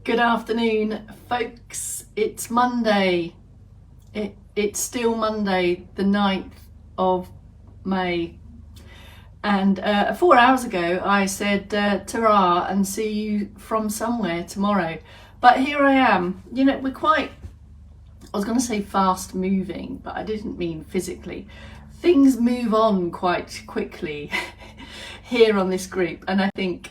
Good afternoon, folks. It's Monday. It's still Monday, the 9th of May. And 4 hours ago, I said ta-ra and see you from somewhere tomorrow. But here I am. You know, we're quite, I was going to say fast moving, but I didn't mean physically. Things move on quite quickly here on this group. And I think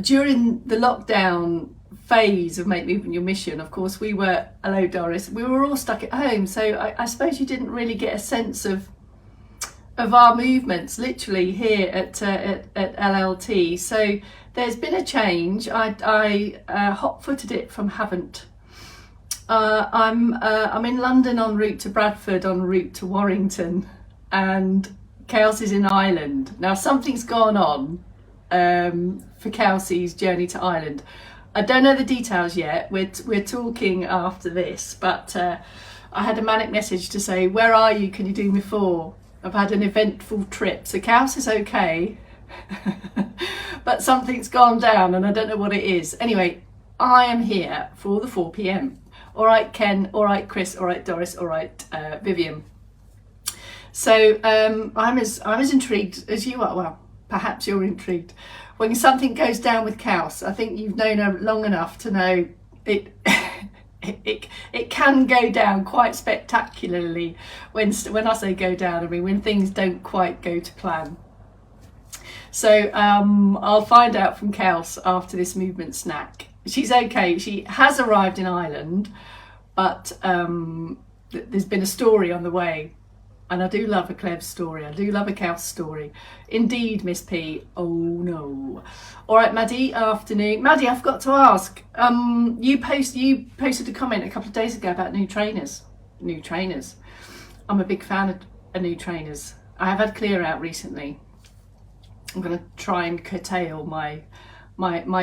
during the lockdown phase of Make Movement Your Mission, of course, we were, hello Doris, we were all stuck at home. So I suppose you didn't really get a sense of our movements literally here at LLT. So there's been a change. I hot-footed it from haven't. I'm in London en route to Bradford, en route to Warrington, and Kelsey's in Ireland. Now something's gone on for Kelsey's journey to Ireland. I don't know the details yet. We're talking after this, but I had a manic message to say, where are you? Can you do me for? I've had an eventful trip. So Kelsey's okay, but something's gone down and I don't know what it is. Anyway, I am here for the 4 p.m. All right, Ken. All right, Chris. All right, Doris. All right, Vivian. So I'm as intrigued as you are. Well, perhaps you're intrigued. When something goes down with Kels, I think you've known her long enough to know it. It can go down quite spectacularly. When I say go down, I mean when things don't quite go to plan. So I'll find out from Kels after this movement snack. She's okay. She has arrived in Ireland, but there's been a story on the way. And I do love a Clev story. I do love a Kels story. Indeed, Miss P. Oh no. All right, Maddie, afternoon. Maddie, I forgot to ask. You posted a comment a couple of days ago about new trainers. New trainers. I'm a big fan of new trainers. I have had clear out recently. I'm going to try and curtail my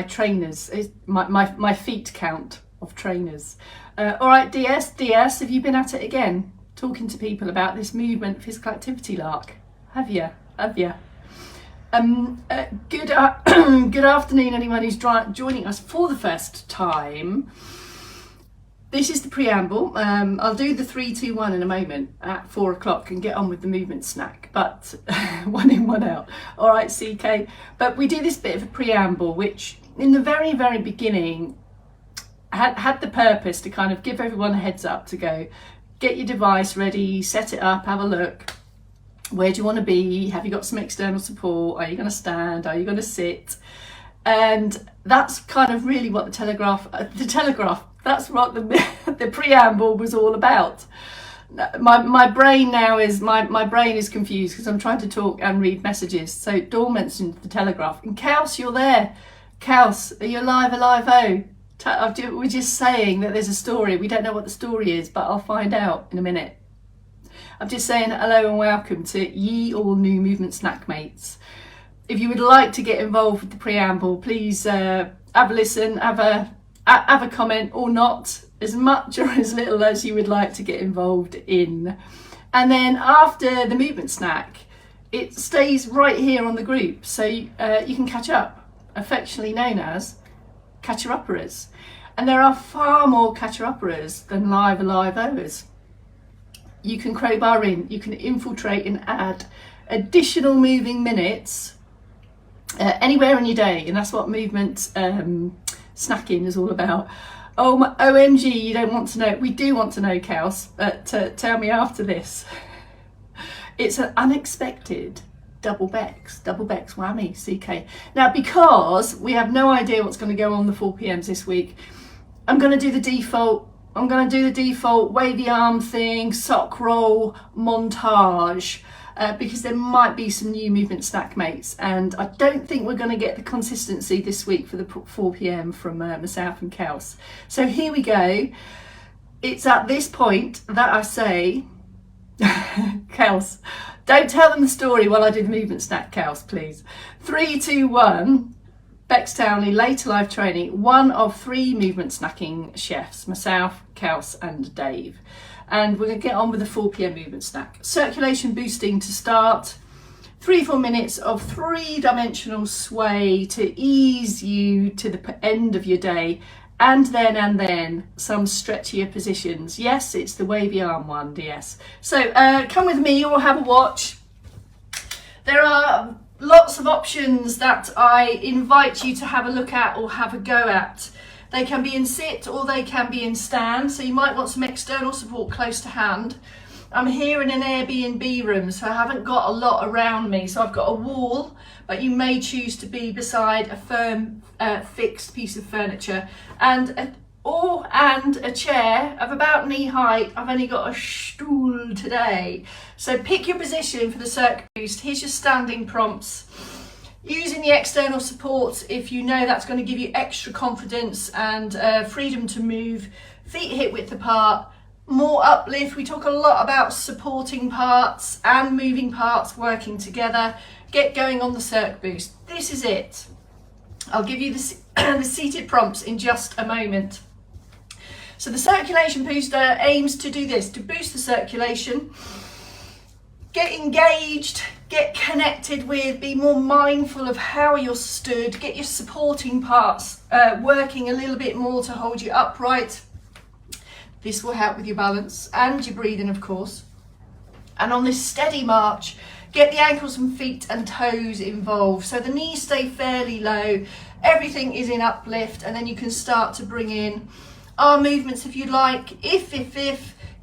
trainers, my feet count of trainers. All right, DS, have you been at it again? Talking to people about this movement physical activity lark. Have you? Good afternoon, anyone who's joining us for the first time. This is the preamble. I'll do the 3, 2, 1 in a moment at 4 o'clock and get on with the movement snack, but one in, one out. All right, CK. But we do this bit of a preamble, which in the very, very beginning had the purpose to kind of give everyone a heads up to go, get your device ready, set it up, have a look. Where do you want to be? Have you got some external support? Are you going to stand? Are you going to sit? And that's kind of really what the telegraph, that's what the preamble was all about. My brain now is, my brain is confused because I'm trying to talk and read messages. So Dawn mentioned the Telegraph. And Kels, you're there. Kels, are you alive? We're just saying that there's a story. We don't know what the story is, but I'll find out in a minute. I'm just saying hello and welcome to ye all new movement snack mates. If you would like to get involved with the preamble, please have a listen, have a comment or not, as much or as little as you would like to get involved in. And then after the movement snack, it stays right here on the group, so you can catch up, affectionately known as catcher-uppers. And there are far more catcher-uppers than live-overs. You can crowbar in, you can infiltrate and add additional moving minutes anywhere in your day, and that's what movement snacking is all about. Oh, OMG, you don't want to know. We do want to know, Kels, but tell me after this. It's an unexpected double becks whammy, CK. Now, because we have no idea what's going to go on the 4 p.m.s this week, I'm going to do the default wavy arm thing, sock roll montage, because there might be some new movement snack mates, and I don't think we're going to get the consistency this week for the 4 p.m. from myself and Kels. So here we go. It's at this point that I say, Kels, don't tell them the story while I do the movement snack, Kels, please. 3, 2, 1. Bex Townley, later live training, one of 3 movement snacking chefs, myself, Kels and Dave. And we're going to get on with the 4 p.m. movement snack. Circulation boosting to start. 3-4 minutes of 3-dimensional sway to ease you to the end of your day. And then some stretchier positions. Yes, it's the wavy arm one, yes. So come with me or have a watch. There are lots of options that I invite you to have a look at or have a go at. They can be in sit or they can be in stand, so you might want some external support close to hand. I'm here in an Airbnb room, so I haven't got a lot around me. So I've got a wall, but you may choose to be beside a firm fixed piece of furniture and a chair of about knee height. I've only got a stool today. So pick your position for the circ boost. Here's your standing prompts. Using the external support if you know that's going to give you extra confidence and freedom to move. Feet hip width apart. More uplift. We talk a lot about supporting parts and moving parts working together. Get going on the circ boost. This is it. I'll give you the seated prompts in just a moment. So the circulation booster aims to do this, to boost the circulation, get engaged, get connected with, be more mindful of how you're stood, get your supporting parts working a little bit more to hold you upright. This will help with your balance and your breathing, of course. And on this steady march, get the ankles and feet and toes involved. So the knees stay fairly low, everything is in uplift, and then you can start to bring in arm movements if you like. If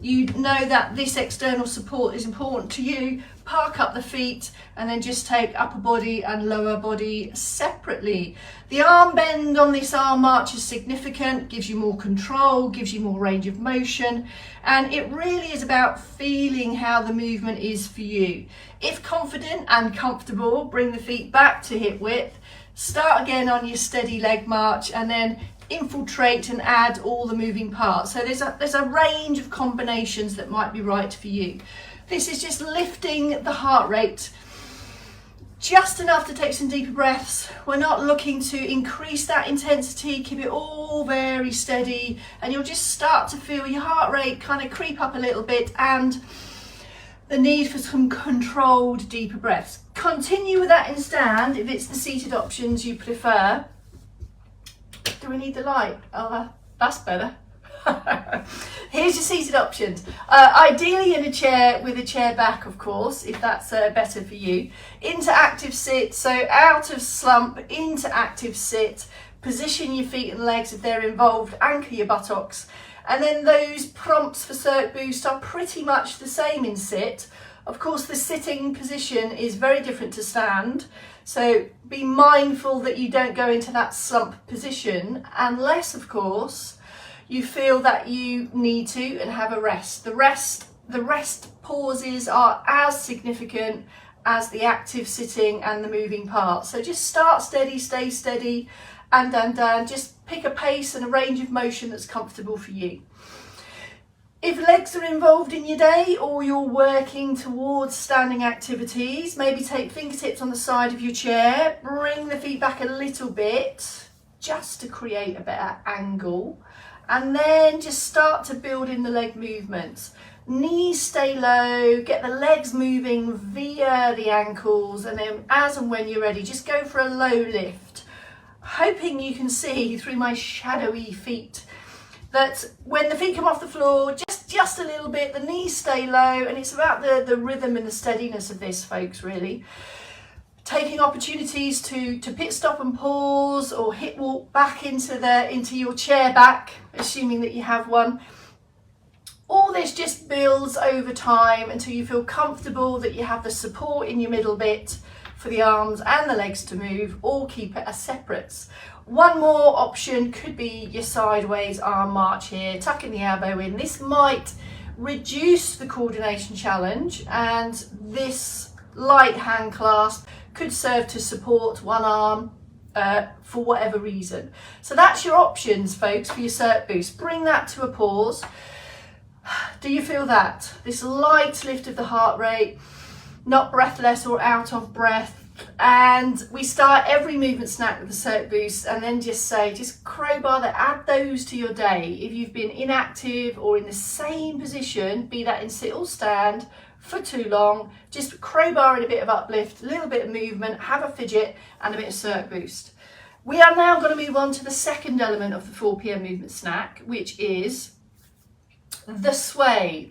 you know that this external support is important to you, park up the feet and then just take upper body and lower body separately. The arm bend on this arm march is significant, gives you more control, gives you more range of motion, and it really is about feeling how the movement is for you. If confident and comfortable, bring the feet back to hip width, start again on your steady leg march, and then infiltrate and add all the moving parts. So there's a range of combinations that might be right for you. This is just lifting the heart rate just enough to take some deeper breaths. We're not looking to increase that intensity, keep it all very steady, and you'll just start to feel your heart rate kind of creep up a little bit and the need for some controlled deeper breaths. Continue with that in stand if it's the seated options you prefer. Do we need the light? Oh, that's better. Here's your seated options. Ideally in a chair with a chair back, of course, if that's better for you. Into active sit, so out of slump, into active sit. Position your feet and legs if they're involved, anchor your buttocks. And then those prompts for circ boost are pretty much the same in sit. Of course, the sitting position is very different to stand. So be mindful that you don't go into that slump position unless, of course, you feel that you need to and have a rest. The rest pauses are as significant as the active sitting and the moving parts. So just start steady, stay steady, and just pick a pace and a range of motion that's comfortable for you. If legs are involved in your day or you're working towards standing activities, maybe take fingertips on the side of your chair, bring the feet back a little bit just to create a better angle, and then just start to build in the leg movements. Knees stay low, get the legs moving via the ankles, and then as and when you're ready, just go for a low lift. Hoping you can see through my shadowy feet that when the feet come off the floor, just a little bit, the knees stay low, and it's about the rhythm and the steadiness of this, folks, really. Taking opportunities to pit stop and pause, or hip walk back into your chair back, assuming that you have one. All this just builds over time until you feel comfortable that you have the support in your middle bit for the arms and the legs to move, or keep it as separates. One more option could be your sideways arm march here, tucking the elbow in. This might reduce the coordination challenge, and this light hand clasp could serve to support one arm for whatever reason. So that's your options, folks, for your circ boost. Bring that to a pause. Do you feel that? This light lift of the heart rate, not breathless or out of breath. And we start every movement snack with the circ boost, and then just crowbar that, add those to your day. If you've been inactive or in the same position, be that in sit or stand, for too long. Just crowbar in a bit of uplift, a little bit of movement, have a fidget and a bit of circ boost. We are now going to move on to the second element of the 4 p.m. movement snack, which is the sway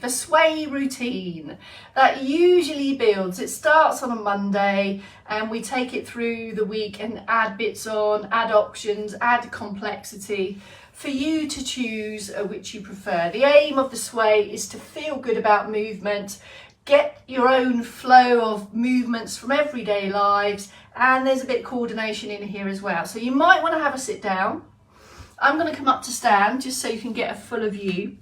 routine that usually builds. It starts on a Monday and we take it through the week and add bits on, add options, add complexity for you to choose which you prefer. The aim of the sway is to feel good about movement, get your own flow of movements from everyday lives, and there's a bit of coordination in here as well. So you might want to have a sit down. I'm going to come up to stand just so you can get a fuller view.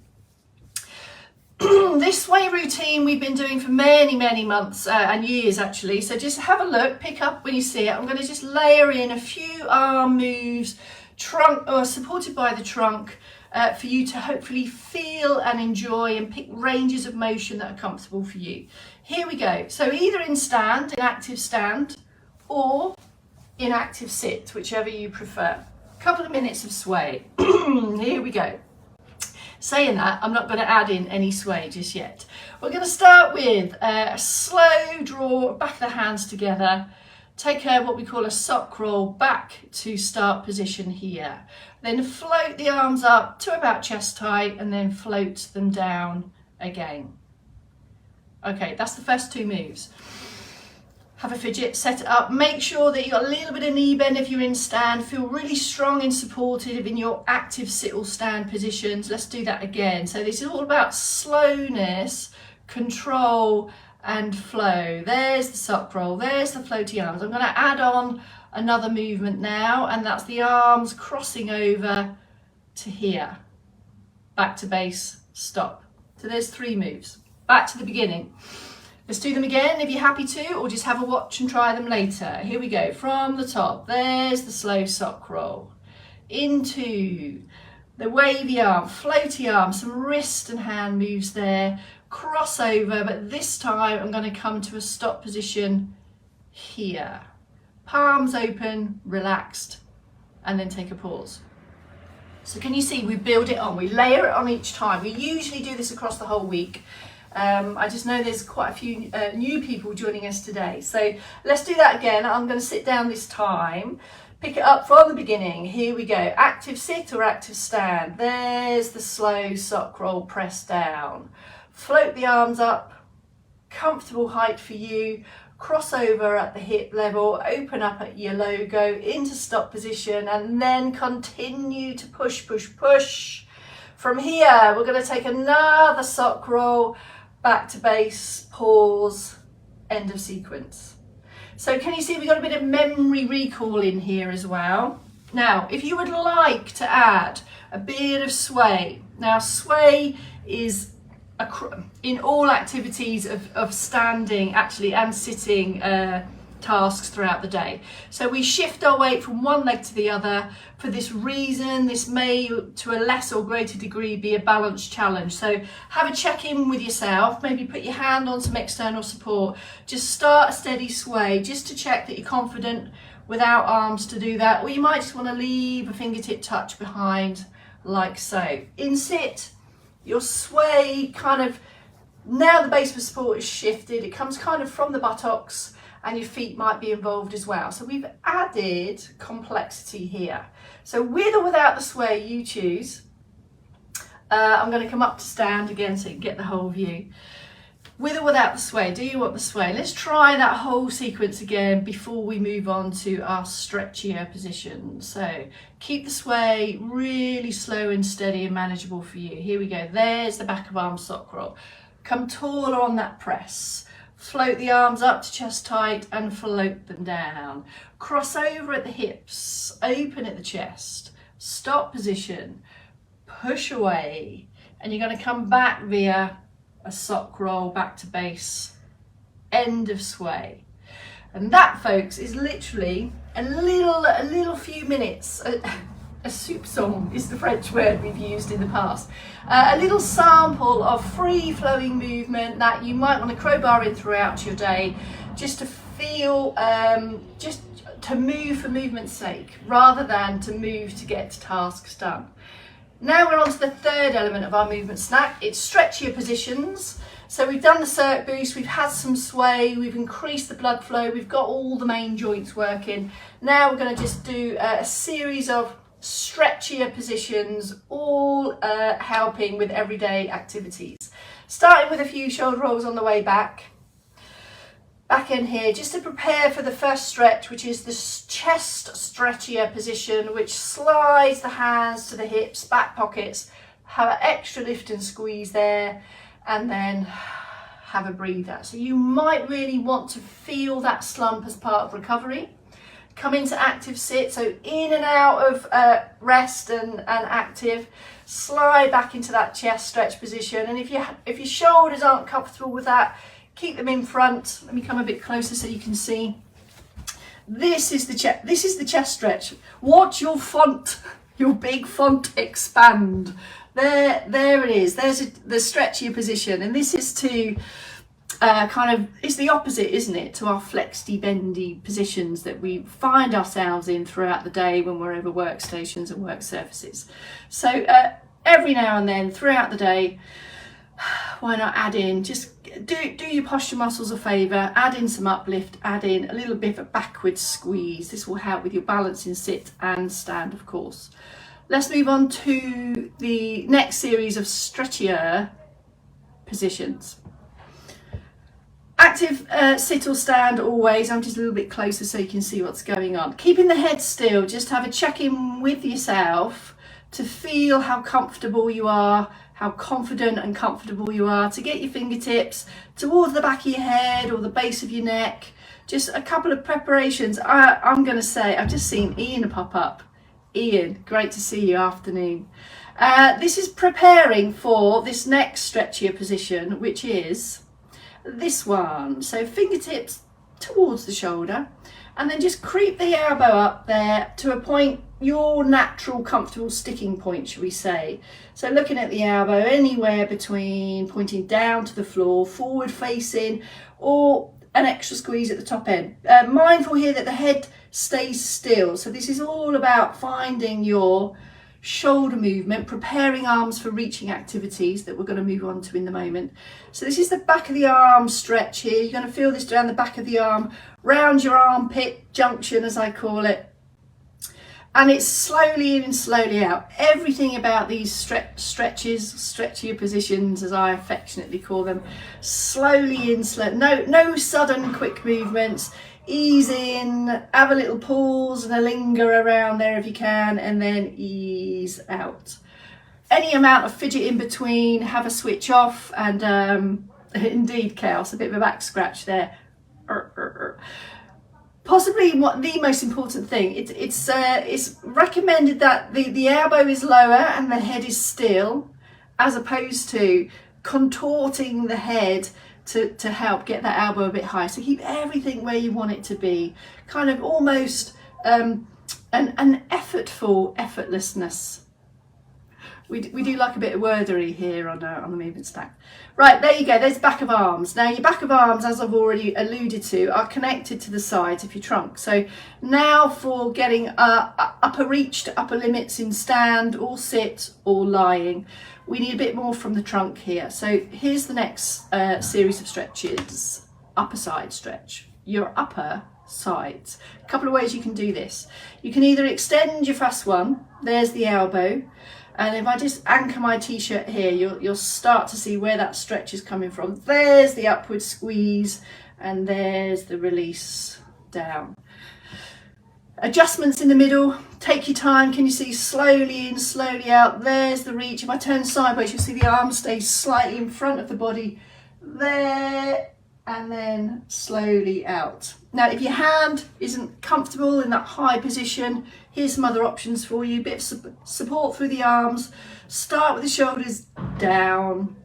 This sway routine we've been doing for many months and years actually, so just have a look, pick up when you see it. I'm going to just layer in a few arm moves, trunk or supported by the trunk, for you to hopefully feel and enjoy and pick ranges of motion that are comfortable for you. Here we go. So either in stand, in active stand, or in active sit, whichever you prefer. A couple of minutes of sway. Here we go. Saying that, I'm not going to add in any sway just yet. We're going to start with a slow draw, back of the hands together. Take what we call a sock roll back to start position here. Then float the arms up to about chest height and then float them down again. Okay, that's the first 2 moves. Have a fidget, set it up, make sure that you've got a little bit of knee bend if you're in stand, feel really strong and supportive in your active sit or stand positions. Let's do that again. So this is all about slowness, control and flow. There's the sock roll, there's the floaty arms. I'm going to add on another movement now, and that's the arms crossing over to here. Back to base, stop. So there's 3 moves. Back to the beginning. Let's do them again if you're happy to, or just have a watch and try them later. Here we go, from the top, there's the slow sock roll. Into the wavy arm, floaty arm, some wrist and hand moves there. Crossover, but this time I'm going to come to a stop position here. Palms open, relaxed, and then take a pause. So can you see we build it on, we layer it on each time. We usually do this across the whole week. I just know there's quite a few new people joining us today. So let's do that again. I'm going to sit down this time, pick it up from the beginning. Here we go. Active sit or active stand. There's the slow sock roll, press down. Float the arms up, comfortable height for you. Crossover at the hip level, open up at your logo into stop position, and then continue to push. From here, we're going to take another sock roll, back to base, pause, end of sequence. So can you see we've got a bit of memory recall in here as well. Now, if you would like to add a bit of sway, now sway is in all activities of standing actually and sitting tasks throughout the day. So we shift our weight from one leg to the other. For this reason, this may to a less or greater degree be a balance challenge. So have a check-in with yourself, maybe put your hand on some external support, just start a steady sway just to check that you're confident without arms to do that, or you might just want to leave a fingertip touch behind like so. In sit, your sway kind of, now the base of support is shifted, it comes kind of from the buttocks, and your feet might be involved as well. So we've added complexity here. So with or without the sway, you choose. I'm going to come up to stand again so you can get the whole view. With or without the sway, do you want the sway? Let's try that whole sequence again before we move on to our stretchier position. So keep the sway really slow and steady and manageable for you. Here we go. There's the back of arm sock roll. Come taller on that press. Float the arms up to chest height and float them down. Cross over at the hips, open at the chest, stop position, push away, and you're going to come back via a sock roll back to base, end of sway. And that, folks, is literally a little few minutes. A soup song is the French word we've used in the past. A little sample of free-flowing movement that you might want to crowbar in throughout your day, just to feel, just to move for movement's sake, rather than to move to get tasks done. Now we're on to the third element of our movement snack. It's stretchier positions. So we've done the circ boost, we've had some sway, we've increased the blood flow, we've got all the main joints working. Now we're going to just do a series of stretchier positions, all helping with everyday activities. Starting with a few shoulder rolls on the way back in here, just to prepare for the first stretch, which is the chest stretchier position, which slides the hands to the hips, back pockets, have an extra lift and squeeze there, and then have a breather. So you might really want to feel that slump as part of recovery. Come into active sit, so in and out of rest and active, slide back into that chest stretch position. And if your shoulders aren't comfortable with that, keep them in front. Let me come a bit closer so you can see. This is the chest stretch. Watch your font, your big font expand. There it is. There's the stretchier position, and this is to it's the opposite, isn't it, to our flexy bendy positions that we find ourselves in throughout the day when we're over workstations and work surfaces. So every now and then throughout the day, why not add in, just do your posture muscles a favour, add in some uplift, add in a little bit of a backward squeeze. This will help with your balance in sit and stand, of course. Let's move on to the next series of stretchier positions. Active sit or stand always. I'm just a little bit closer so you can see what's going on. Keeping the head still, just have a check-in with yourself to feel how comfortable you are, how confident and comfortable you are, to get your fingertips towards the back of your head or the base of your neck. Just a couple of preparations. I'm going to say, I've just seen Ian pop up. Ian, great to see you, afternoon. This is preparing for this next stretchier position, which is this one. So fingertips towards the shoulder, and then just creep the elbow up there to a point, your natural comfortable sticking point, shall we say. So looking at the elbow anywhere between pointing down to the floor, forward facing, or an extra squeeze at the top end. Mindful here that the head stays still. So this is all about finding your shoulder movement, preparing arms for reaching activities that we're going to move on to in the moment. So this is the back of the arm stretch here. You're going to feel this down the back of the arm, round your armpit junction, as I call it. And it's slowly in and slowly out. Everything about these stretchier positions, as I affectionately call them, slowly in, no sudden quick movements. Ease in, have a little pause and a linger around there if you can, and then ease out. Any amount of fidget in between, have a switch off, and indeed, Chaos, a bit of a back scratch there. Possibly the most important thing, it's recommended that the elbow is lower and the head is still, as opposed to contorting the head to help get that elbow a bit high. So keep everything where you want it to be, kind of almost an effortlessness. We do like a bit of wordery here on the movement stack. Right, there you go, there's back of arms. Now your back of arms, as I've already alluded to, are connected to the sides of your trunk. So now for getting upper reach to upper limits in stand or sit or lying, we need a bit more from the trunk here. So here's the next series of stretches. Upper side stretch, your upper sides. A couple of ways you can do this. You can either extend your first one, there's the elbow, and if I just anchor my t-shirt here, you'll start to see where that stretch is coming from. There's the upward squeeze, and there's the release down. Adjustments in the middle, take your time. Can you see slowly in, slowly out? There's the reach. If I turn sideways, you'll see the arm stays slightly in front of the body. There, and then slowly out. Now, if your hand isn't comfortable in that high position, here's some other options for you. Bit of support through the arms. Start with the shoulders down.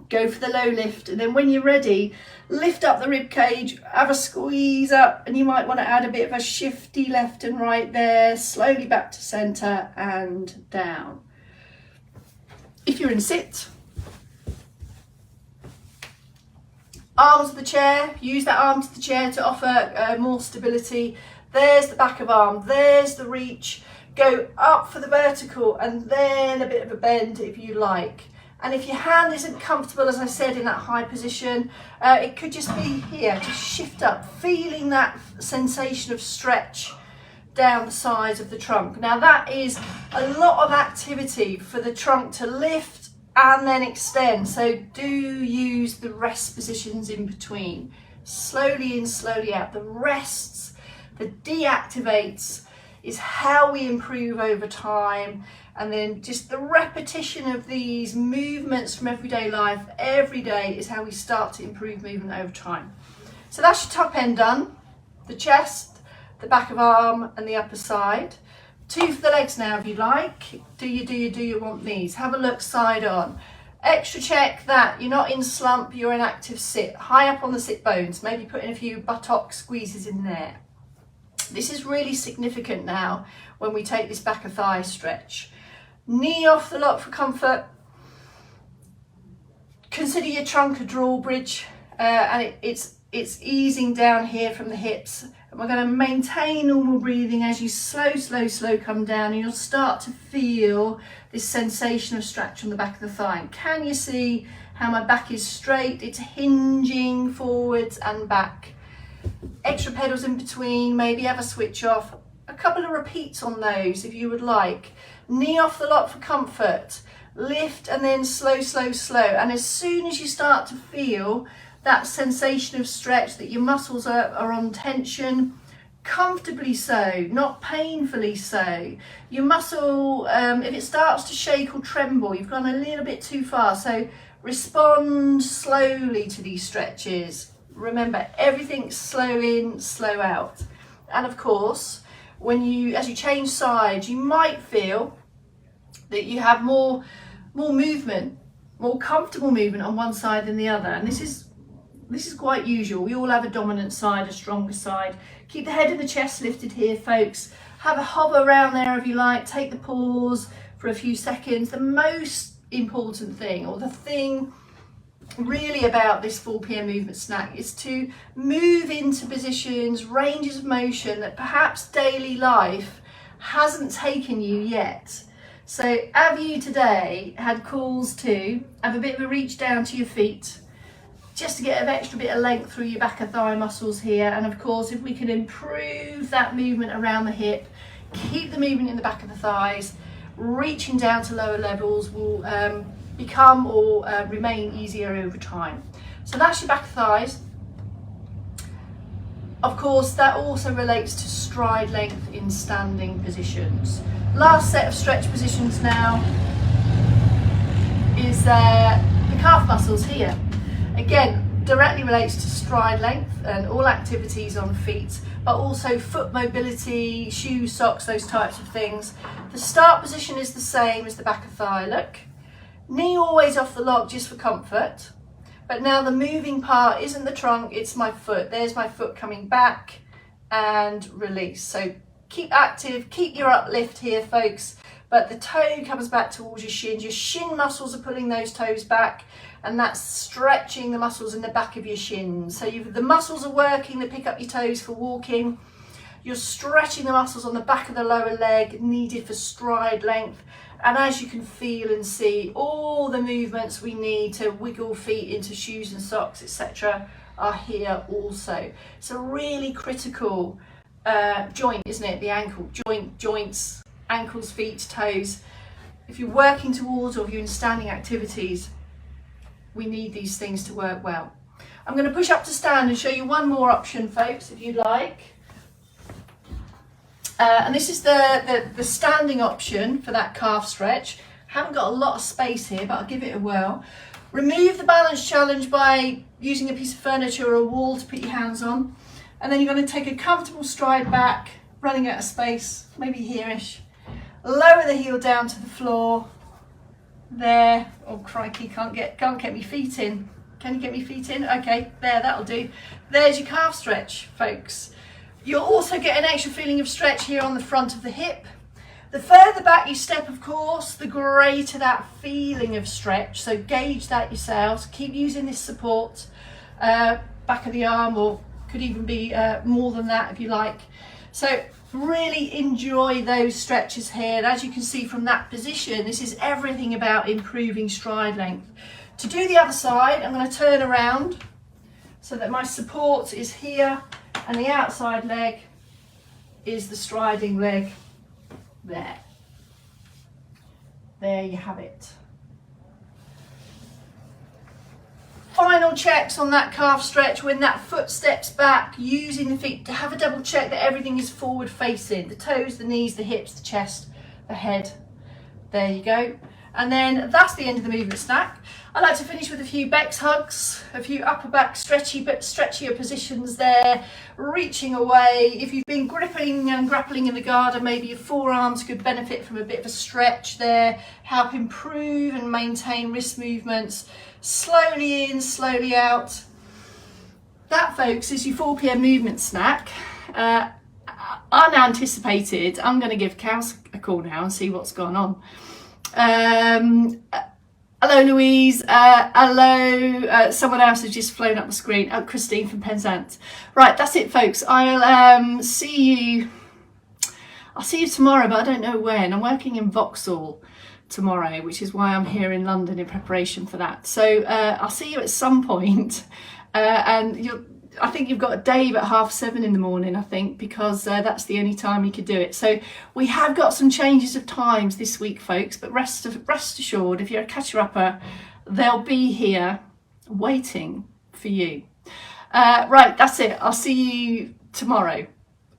Go for the low lift, and then when you're ready, lift up the rib cage, have a squeeze up, and you might want to add a bit of a shifty left and right there, slowly back to center and down. If you're in sit, arms to the chair, use that arm to the chair to offer more stability. There's the back of arm, there's the reach. Go up for the vertical and then a bit of a bend if you like. And if your hand isn't comfortable, as I said, in that high position, it could just be here, just shift up, feeling that sensation of stretch down the sides of the trunk. Now that is a lot of activity for the trunk to lift and then extend. So do use the rest positions in between. Slowly in, slowly out. The rests, the deactivates is how we improve over time. And then just the repetition of these movements from everyday life every day is how we start to improve movement over time. So that's your top end done. The chest, the back of arm and the upper side. 2 for the legs now if you like. Do you want these? Have a look side on. Extra check that you're not in slump, you're in active sit. High up on the sit bones, maybe put in a few buttock squeezes in there. This is really significant now when we take this back of thigh stretch. Knee off the lock for comfort. Consider your trunk a drawbridge, and it's easing down here from the hips. And we're going to maintain normal breathing as you slow come down, and you'll start to feel this sensation of stretch on the back of the thigh. And can you see how my back is straight? It's hinging forwards and back. Extra pedals in between, maybe have a switch off. A couple of repeats on those if you would like. Knee off the lock for comfort. Lift and then slow. And as soon as you start to feel that sensation of stretch, that your muscles are on tension, comfortably so, not painfully so. Your muscle, if it starts to shake or tremble, you've gone a little bit too far. So respond slowly to these stretches. Remember, everything's slow in, slow out. And of course, as you change sides, you might feel that you have more movement, more comfortable movement on one side than the other. And this is quite usual. We all have a dominant side, a stronger side. Keep the head and the chest lifted here, folks. Have a hover around there if you like. Take the pause for a few seconds. The most important thing, or the thing really about this 4 p.m. movement snack, is to move into positions, ranges of motion that perhaps daily life hasn't taken you yet. So have you today had calls to have a bit of a reach down to your feet, just to get an extra bit of length through your back of thigh muscles here? And of course, if we can improve that movement around the hip, keep the movement in the back of the thighs, reaching down to lower levels will become or remain easier over time. So that's your back of thighs. Of course, that also relates to stride length in standing positions. Last set of stretch positions now is the calf muscles here. Again, directly relates to stride length and all activities on feet, but also foot mobility, shoes, socks, those types of things. The start position is the same as the back of thigh, look. Knee always off the lock just for comfort. But now the moving part isn't the trunk, it's my foot. There's my foot coming back and release. So keep active, keep your uplift here, folks. But the toe comes back towards your shins. Your shin muscles are pulling those toes back, and that's stretching the muscles in the back of your shins. So the muscles are working to pick up your toes for walking. You're stretching the muscles on the back of the lower leg needed for stride length. And as you can feel and see, all the movements we need to wiggle feet into shoes and socks, etc., are here also. It's a really critical joint, isn't it? The ankle, joints, ankles, feet, toes. If you're working towards, or if you're in standing activities, we need these things to work well. I'm going to push up to stand and show you one more option, folks, if you like. And this is the standing option for that calf stretch. Haven't got a lot of space here, but I'll give it a whirl. Remove the balance challenge by using a piece of furniture or a wall to put your hands on. And then you're going to take a comfortable stride back, running out of space, maybe here-ish. Lower the heel down to the floor. There. Oh crikey, can't get my feet in. Can you get my feet in? Okay, there, that'll do. There's your calf stretch, folks. You'll also get an extra feeling of stretch here on the front of the hip. The further back you step, of course, the greater that feeling of stretch. So gauge that yourselves. Keep using this support, back of the arm, or could even be more than that if you like. So Really enjoy those stretches here, and as you can see from that position, this is everything about improving stride length. To do the other side, I'm going to turn around so that my support is here and the outside leg is the striding leg there. There you have it. Final checks on that calf stretch. When that foot steps back, using the feet to have a double check that everything is forward facing. The toes, the knees, the hips, the chest, the head. There you go. And then that's the end of the movement snack. I like to finish with a few Bex hugs, a few upper back stretchier positions there, reaching away. If you've been gripping and grappling in the garden, maybe your forearms could benefit from a bit of a stretch there, help improve and maintain wrist movements. Slowly in, slowly out. That, folks, is your 4 p.m. movement snack. Unanticipated. I'm going to give Cows a call now and see what's gone on. Hello, Louise. Hello. Someone else has just flown up the screen. Oh, Christine from Penzance. Right, that's it, folks. I'll see you. I'll see you tomorrow, but I don't know when. I'm working in Vauxhall tomorrow, which is why I'm here in London in preparation for that. So I'll see you at some point, and I think you've got Dave at 7:30 in the morning, I think, because that's the only time you could do it. So we have got some changes of times this week, folks, but rest assured, if you're a catcher-upper, they'll be here waiting for you. Right, that's it. I'll see you tomorrow.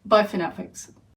Bye for now, folks.